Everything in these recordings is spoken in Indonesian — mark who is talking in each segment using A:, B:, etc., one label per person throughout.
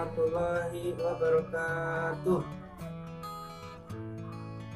A: warahmatullahi wabarakatuh.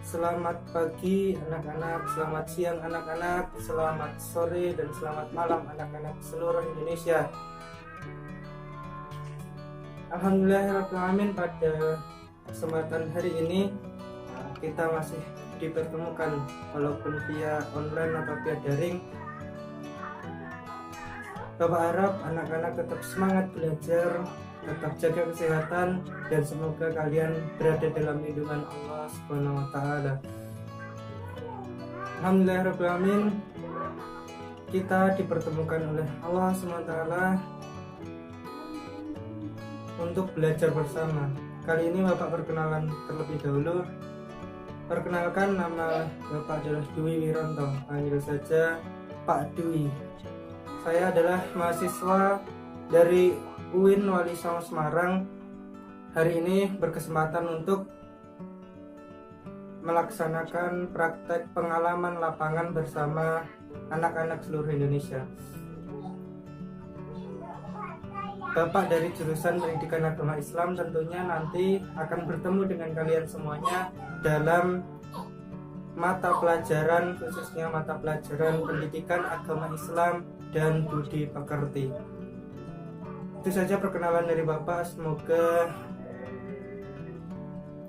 A: Selamat pagi anak-anak, selamat siang anak-anak, selamat sore dan selamat malam anak-anak seluruh Indonesia. Alhamdulillahirrahmanirrahim, pada kesempatan hari ini kita masih dipertemukan walaupun via online atau via daring. Bapak harap anak-anak tetap semangat belajar, tetap jaga kesehatan, dan semoga kalian berada dalam lindungan Allah Subhanahu wa Ta'ala. Alhamdulillahirrahmanirrahim, kita dipertemukan oleh Allah Subhanahu wa Ta'ala untuk belajar bersama. Kali ini Bapak perkenalan terlebih dahulu. Perkenalkan, nama Bapak adalah Dwi Wiranto, panggil saja Pak Dwi. Saya adalah mahasiswa dari UIN Wali Songo Semarang. Hari ini berkesempatan untuk melaksanakan praktek pengalaman lapangan bersama anak-anak seluruh Indonesia. Bapak dari jurusan Pendidikan Agama Islam tentunya nanti akan bertemu dengan kalian semuanya dalam mata pelajaran, khususnya mata pelajaran Pendidikan Agama Islam dan Budi Pekerti. Itu saja perkenalan dari Bapak. Semoga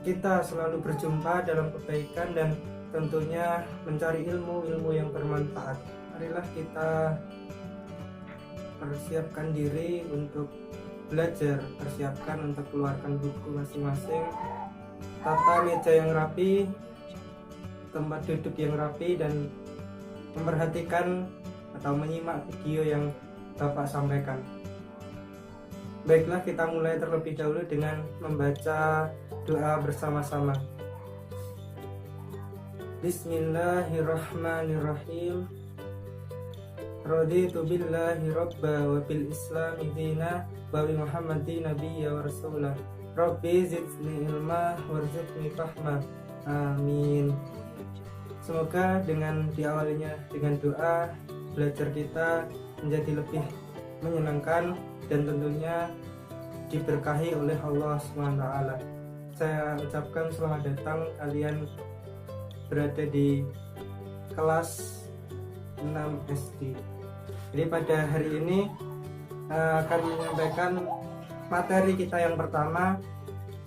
A: kita selalu berjumpa dalam kebaikan dan tentunya mencari ilmu yang bermanfaat. Marilah kita persiapkan diri untuk belajar, persiapkan untuk keluarkan buku masing-masing, tata meja yang rapi, tempat duduk yang rapi, dan memperhatikan atau menyimak video yang Bapak sampaikan. Baiklah, kita mulai terlebih dahulu dengan membaca doa bersama-sama. Bismillahirrahmanirrahim. Raditu billahi rabba wa bil islami dina wa bi muhammadin nabiyya wa rasulah. Rabbi zidni ilma warzuqni fahma. Amin. Semoga dengan diawalinya dengan doa, belajar kita menjadi lebih menyenangkan dan tentunya diberkahi oleh Allah SWT. Saya ucapkan selamat datang, kalian berada di kelas 6 SD. Jadi pada hari ini akan menyampaikan materi kita yang pertama,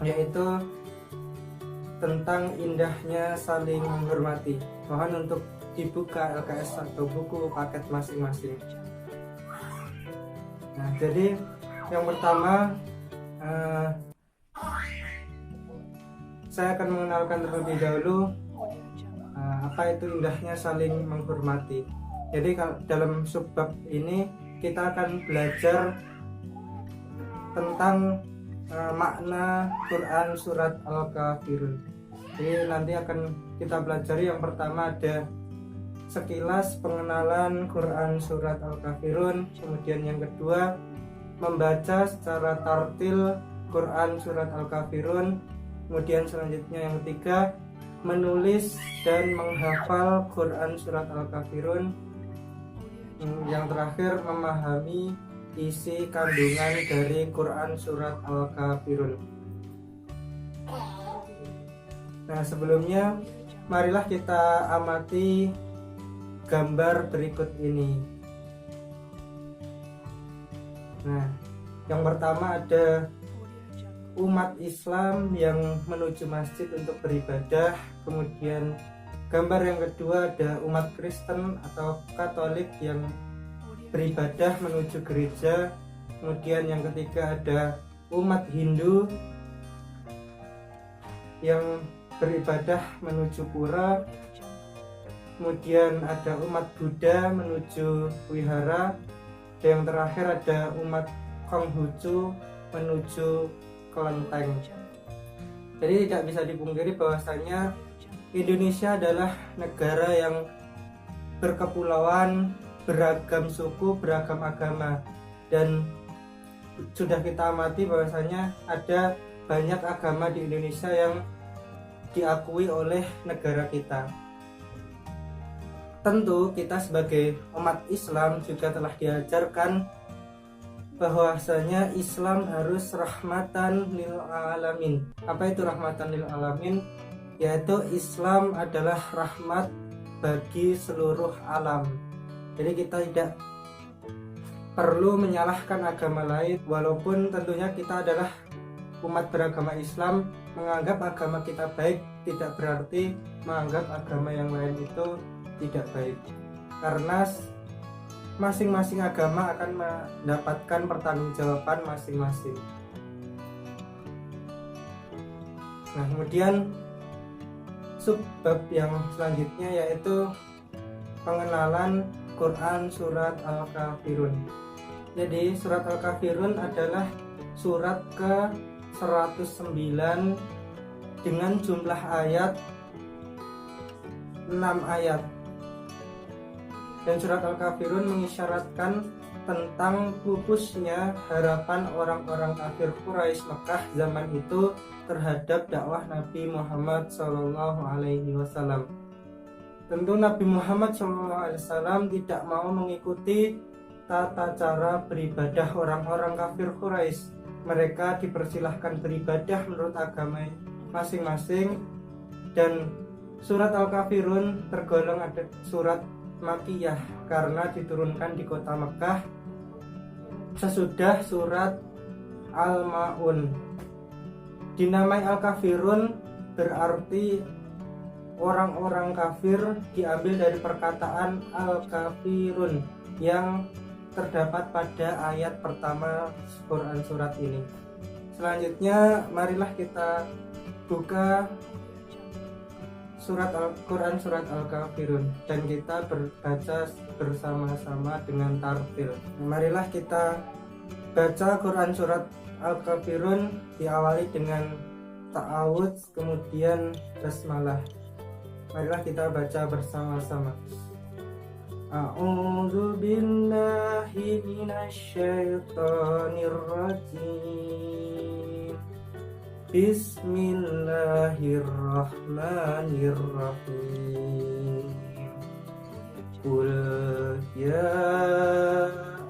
A: yaitu tentang indahnya saling menghormati. Mohon untuk dibuka LKS atau buku paket masing-masing. Nah, jadi yang pertama saya akan mengenalkan terlebih dahulu apa itu indahnya saling menghormati. Jadi dalam subbab ini kita akan belajar tentang makna Quran surat Al-Kafirun. Jadi nanti akan kita pelajari yang pertama ada sekilas pengenalan Quran surat Al-Kafirun, kemudian yang kedua membaca secara tartil Quran surat Al-Kafirun, kemudian selanjutnya yang ketiga menulis dan menghafal Quran surat Al-Kafirun, yang terakhir memahami isi kandungan dari Quran surat Al-Kafirun. Nah, sebelumnya marilah kita amati gambar berikut ini. Nah, yang pertama ada umat Islam yang menuju masjid untuk beribadah. Kemudian gambar yang kedua ada umat Kristen atau Katolik yang beribadah menuju gereja. Kemudian yang ketiga ada umat Hindu yang beribadah menuju pura. Kemudian ada umat Buddha menuju wihara. Dan yang terakhir ada umat Konghucu menuju kelenteng. Jadi tidak bisa dipungkiri bahwasanya Indonesia adalah negara yang berkepulauan, beragam suku, beragam agama, dan sudah kita amati bahwasanya ada banyak agama di Indonesia yang diakui oleh negara kita. Tentu kita sebagai umat Islam juga telah diajarkan bahwasanya Islam harus rahmatan lil alamin. Apa itu rahmatan lil alamin? Yaitu Islam adalah rahmat bagi seluruh alam. Jadi kita tidak perlu menyalahkan agama lain, walaupun tentunya kita adalah umat beragama Islam. Menganggap agama kita baik tidak berarti menganggap agama yang lain itu tidak baik, karena masing-masing agama akan mendapatkan pertanggungjawaban masing-masing. Nah, kemudian subbab yang selanjutnya yaitu pengenalan Quran surat Al-Kafirun. Jadi surat Al-Kafirun adalah surat ke 109 dengan jumlah ayat 6 ayat. Dan surat Al-Kafirun mengisyaratkan tentang pupusnya harapan orang-orang kafir Quraisy Mekah zaman itu terhadap dakwah Nabi Muhammad SAW. Tentu Nabi Muhammad SAW tidak mau mengikuti tata cara beribadah orang-orang kafir Quraisy. Mereka dipersilahkan beribadah menurut agama masing-masing, dan surat Al-Kafirun tergolong ada surat Makkiyah karena diturunkan di kota Mekah sesudah surat Al-Ma'un. Dinamai Al-Kafirun berarti orang-orang kafir, diambil dari perkataan Al-Kafirun yang terdapat pada ayat pertama Quran surat ini. Selanjutnya marilah kita buka surat Al-Quran surat Al-Kafirun dan kita berbaca bersama-sama dengan tartil. Marilah kita baca Quran surat Al-Kafirun diawali dengan ta'awudz kemudian basmalah. Marilah kita baca bersama-sama. A'udzu billahi minasy syaithanir rajim. Bismillahirrahmanirrahim. Qul ya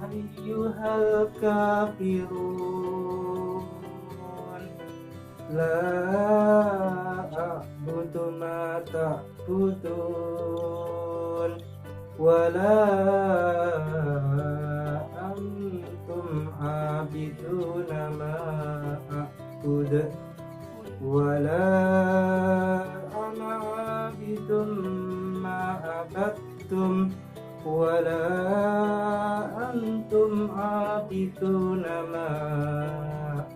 A: ayyuhal kafirun la a'budu ma ta'budun wala antum abiduna ma a'budu wala ana abidum ma abadtum wala antum abiduna ma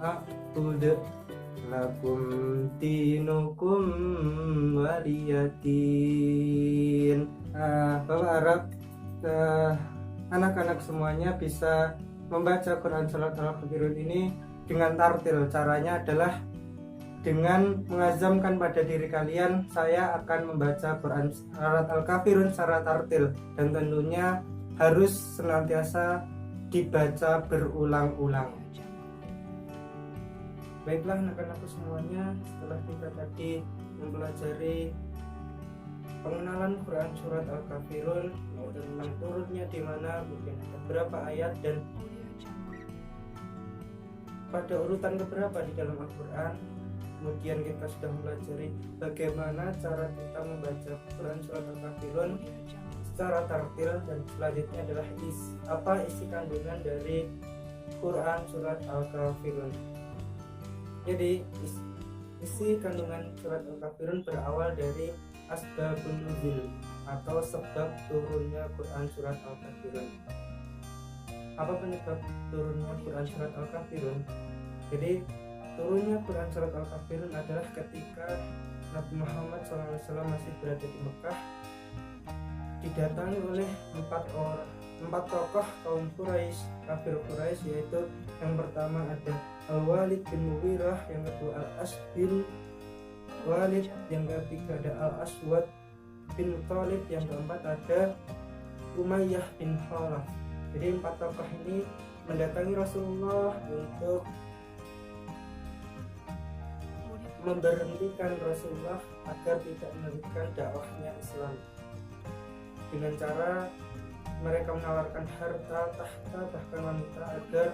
A: a'budu lakum dinukum waliyadin. Bapak harap anak-anak semuanya bisa membaca Quran surat Al-Kafirun ini dengan tartil. Caranya adalah dengan mengazamkan pada diri kalian, saya akan membaca Quran surat Al-Kafirun secara tartil, dan tentunya harus senantiasa dibaca berulang-ulang. Baiklah anak-anakku semuanya, setelah kita tadi mempelajari pengenalan Quran surat Al-Kafirun, tentang turunnya di mana, mungkin ada berapa ayat dan pada urutan keberapa di dalam Al-Quran. Kemudian kita sudah mempelajari bagaimana cara kita membaca Quran surat Al-Kafirun secara tartil, dan selanjutnya adalah isi kandungan dari Quran surat Al-Kafirun. Jadi isi kandungan surat Al-Kafirun berawal dari asbabun nuzul atau sebab turunnya Quran surat Al-Kafirun. Apa penyebab turunnya Quran surat Al-Kafirun? Jadi turunnya Quran surat Al-Kafirun adalah ketika Nabi Muhammad SAW masih berada di Mekah, didatangi oleh empat tokoh kaum Quraisy, kafir Quraisy, yaitu yang pertama ada Al-Walid bin Mughirah, yang kedua Al-As bin Walid, yang ketiga ada Al-Aswad bin Thalib, yang keempat ada Umayyah bin Khalaf. Jadi empat tokoh ini mendatangi Rasulullah untuk memberhentikan Rasulullah agar tidak melanjutkan dakwahnya Islam dengan cara mereka menawarkan harta, tahta, bahkan wanita agar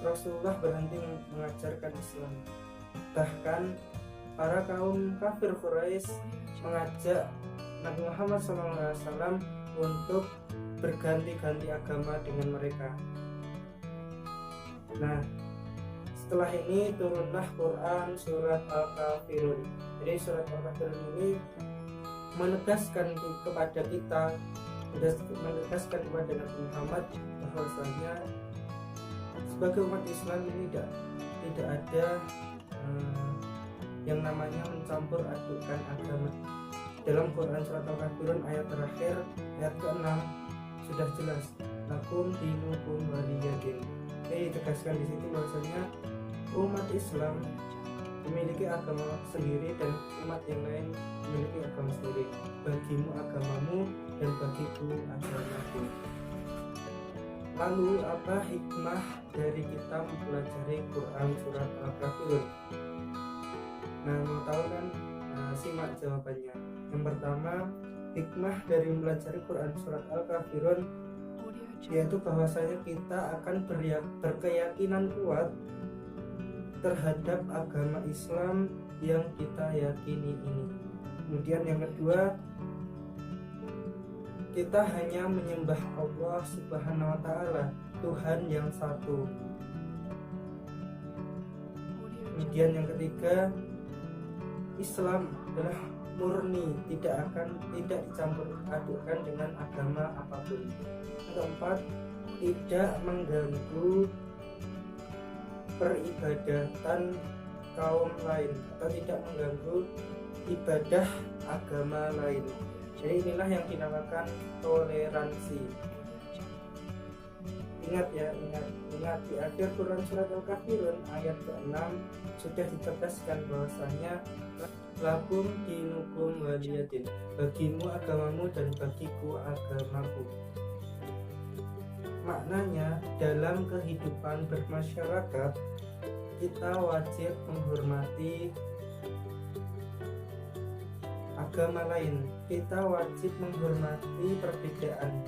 A: Rasulullah berhenti mengajarkan Islam. Bahkan para kaum kafir Quraisy mengajak Nabi Muhammad SAW untuk berganti-ganti agama dengan mereka. Nah, setelah ini turunlah Quran surat Al-Kafirun. Jadi surat Al-Kafirun ini menegaskan kepada kita, menegaskan kepada Nabi Muhammad bahwasanya sebagai umat Islam ini tidak ada yang namanya mencampur adukan agama. Dalam Quran surat Al-Kafirun ayat terakhir, ayat ke-6 sudah jelas, lakum dinukum waliyadin. Jadi ditegaskan di situ bahwasanya umat Islam memiliki agama sendiri dan umat yang lain memiliki agama sendiri. Bagimu agamamu dan bagiku agamaku. Lalu apa hikmah dari kita mempelajari Quran surat Al-Kafirun? Nah, mau tahu kan? Simak jawabannya. Yang pertama, hikmah dari mempelajari Quran surat Al-Kafirun yaitu bahwasanya kita akan berkeyakinan kuat terhadap agama Islam yang kita yakini ini. Kemudian yang kedua, kita hanya menyembah Allah Subhanahu wa Ta'ala, Tuhan yang satu. Kemudian yang ketiga, Islam adalah murni, tidak dicampur adukan dengan agama apapun. Yang keempat, tidak mengganggu peribadatan kaum lain atau tidak mengganggu ibadah agama lain. Jadi inilah yang dinamakan toleransi. Ingat di akhir Quran surat Al-Kafirun ayat ke-6 sudah ditegaskan bahwasanya lakum dinukum waliyadin, bagimu agamamu dan bagiku agamaku. Maknanya dalam kehidupan bermasyarakat kita wajib menghormati agama lain, kita wajib menghormati perbedaan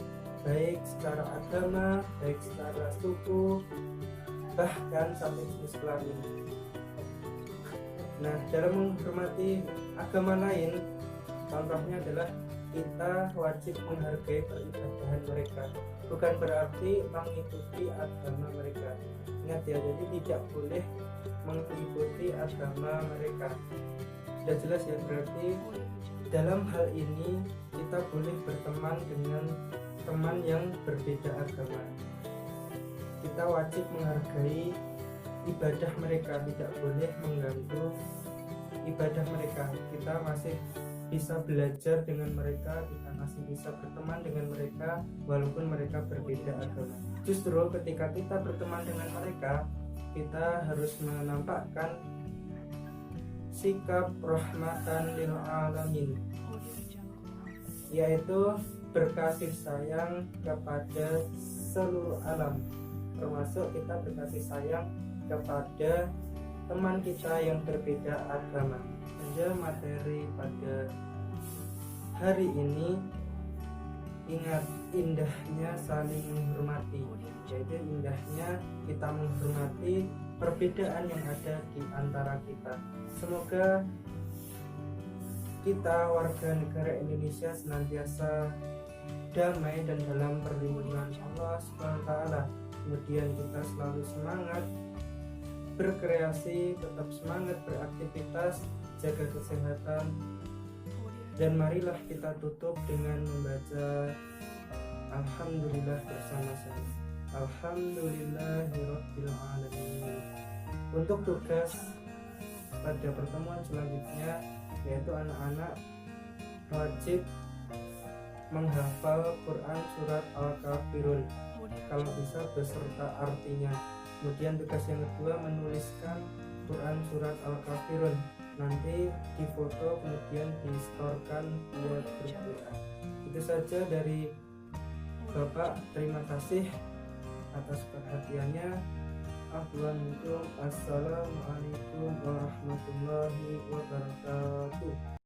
A: baik secara agama, baik secara suku, bahkan sampai jenis kelamin. Nah, dalam menghormati agama lain, contohnya adalah kita wajib menghargai peribadahan mereka, bukan berarti mengikuti agama mereka. Ingat ya, jadi tidak boleh mengikuti agama mereka. Sudah jelas ya, berarti dalam hal ini kita boleh berteman dengan teman yang berbeda agama. Kita wajib menghargai ibadah mereka, tidak boleh mengganggu ibadah mereka. Kita masih bisa belajar dengan mereka, kita masih bisa berteman dengan mereka walaupun mereka berbeda agama. Justru ketika kita berteman dengan mereka, kita harus menampakkan sikap rahmatan lil alamin, yaitu berkasih sayang kepada seluruh alam, termasuk kita berkasih sayang kepada teman kita yang berbeda agama. Saja materi pada hari ini, ingat indahnya saling menghormati, yaitu indahnya kita menghormati perbedaan yang ada di antara kita. Semoga kita warga negara Indonesia senantiasa damai dan dalam perlindungan Allah SWT. Kemudian kita selalu semangat berkreasi, tetap semangat beraktivitas, jaga kesehatan, dan marilah kita tutup dengan membaca Alhamdulillah bersama-sama. Alhamdulillahirabbil alamin. Untuk tugas pada pertemuan selanjutnya, yaitu anak-anak wajib menghafal Quran surat Al-Kafirun, kalau bisa beserta artinya. Kemudian tugas yang kedua, menuliskan Quran surat Al-Kafirun, nanti difoto kemudian distorkan buat berdoa. Itu saja dari Bapak, terima kasih atas perhatiannya. Assalamualaikum warahmatullahi wabarakatuh.